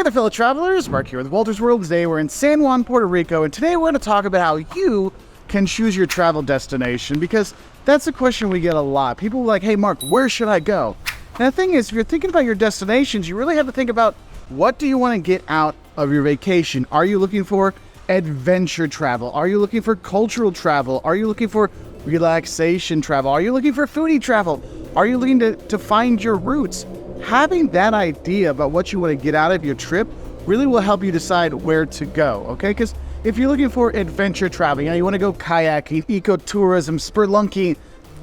Hey there, fellow travelers. Mark here with Wolters World. Today we're in San Juan, Puerto Rico, and today we're going to talk about how you can choose your travel destination, because that's a question we get a lot. People are like, hey Mark, where should I go? And the thing is, if you're thinking about your destinations, you really have to think about, what do you want to get out of your vacation? Are you looking for adventure travel? Are you looking for cultural travel? Are you looking for relaxation travel? Are you looking for foodie travel? Are you looking to find your roots? Having that idea about what you want to get out of your trip really will help you decide where to go, okay? Because if you're looking for adventure travel, you want to go kayaking, ecotourism, spelunking,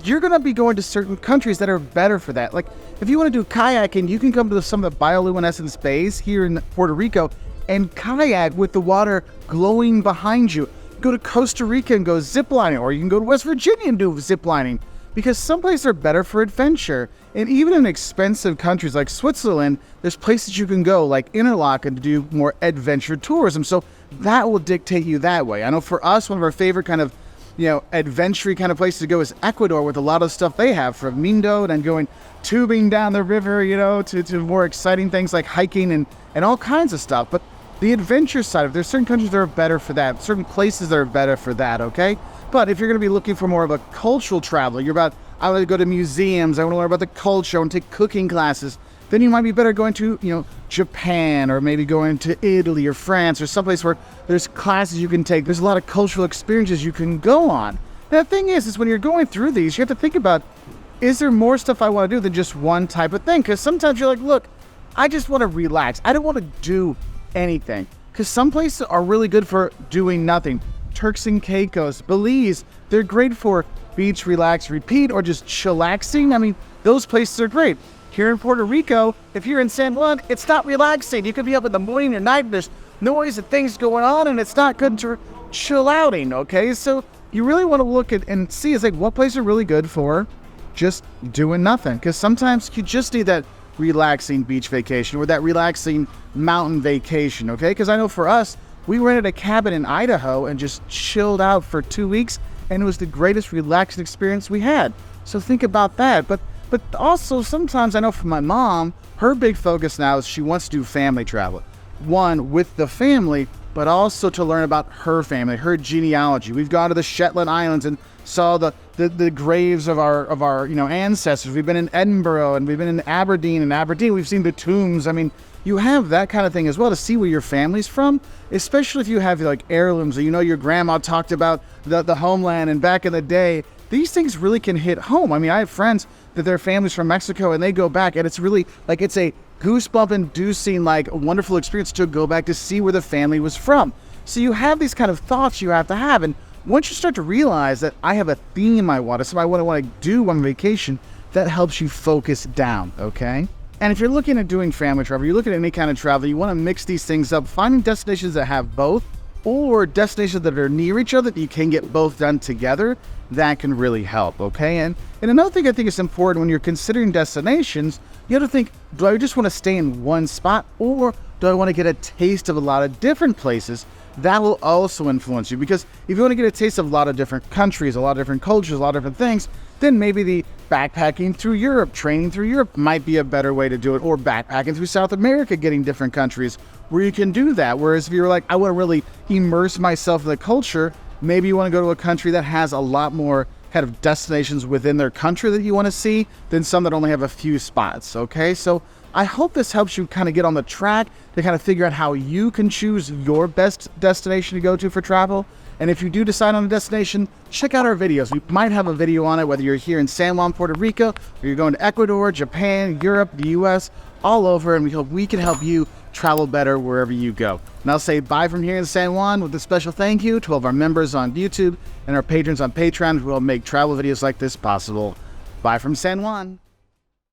you're going to be going to certain countries that are better for that. Like, if you want to do kayaking, you can come to some of the bioluminescence bays here in Puerto Rico and kayak with the water glowing behind you. Go to Costa Rica and go ziplining, or you can go to West Virginia and do ziplining, because some places are better for adventure. And even in expensive countries like Switzerland, there's places you can go like Interlaken to do more adventure tourism. So that will dictate you that way. I know for us, one of our favorite kind of, adventure kind of places to go is Ecuador, with a lot of stuff they have, from Mindo and then going tubing down the river, to more exciting things like hiking and all kinds of stuff. But the adventure side, there's certain countries that are better for that, certain places that are better for that, okay? But if you're going to be looking for more of a cultural travel, I want to go to museums, I want to learn about the culture, I want to take cooking classes, then you might be better going to, Japan, or maybe going to Italy or France, or someplace where there's classes you can take. There's a lot of cultural experiences you can go on. And the thing is when you're going through these, you have to think about, is there more stuff I want to do than just one type of thing? Because sometimes you're like, look, I just want to relax. I don't want to do anything. Because some places are really good for doing nothing. Turks and Caicos, Belize, they're great for beach, relax, repeat, or just chillaxing. I mean, those places are great. Here in Puerto Rico, if you're in San Juan, it's not relaxing. You could be up in the morning or night, and there's noise and things going on, and it's not good to chill outing, okay? So you really want to look at and see, it's like, what places are really good for just doing nothing? Because sometimes you just need that relaxing beach vacation or that relaxing mountain vacation, okay? Because I know for us, we rented a cabin in Idaho and just chilled out for 2 weeks, and it was the greatest relaxing experience we had. So think about that. But also, sometimes I know for my mom, her big focus now is she wants to do family travel. One, with the family, but also to learn about her family, her genealogy. We've gone to the Shetland Islands and saw the graves of our ancestors. We've been in Edinburgh, and we've been in Aberdeen. In Aberdeen, we've seen the tombs. I mean, you have that kind of thing as well, to see where your family's from, especially if you have like heirlooms, or your grandma talked about the homeland and back in the day. These things really can hit home. I mean, I have friends that their family's from Mexico, and they go back, and it's really like, it's a goosebump inducing, like, wonderful experience to go back to see where the family was from. So you have these kind of thoughts you have to have. And once you start to realize that I have a theme I want, something I want to do on vacation, that helps you focus down, okay? And if you're looking at doing family travel, you're looking at any kind of travel, you want to mix these things up, finding destinations that have both, or destinations that are near each other that you can get both done together, that can really help, okay? And another thing I think is important when you're considering destinations, you have to think, do I just want to stay in one spot, or do I want to get a taste of a lot of different places? That will also influence you, because if you want to get a taste of a lot of different countries, a lot of different cultures, a lot of different things, then maybe the backpacking through Europe, training through Europe might be a better way to do it, or backpacking through South America, getting different countries where you can do that. Whereas if you're like, I want to really immerse myself in the culture, maybe you want to go to a country that has a lot more kind of destinations within their country that you want to see than some that only have a few spots, okay? So I hope this helps you kind of get on the track to kind of figure out how you can choose your best destination to go to for travel. And if you do decide on a destination, check out our videos. We might have a video on it, whether you're here in San Juan, Puerto Rico, or you're going to Ecuador, Japan, Europe, the US, all over, and we hope we can help you travel better wherever you go. And I'll say bye from here in San Juan with a special thank you to all of our members on YouTube and our patrons on Patreon who will make travel videos like this possible. Bye from San Juan.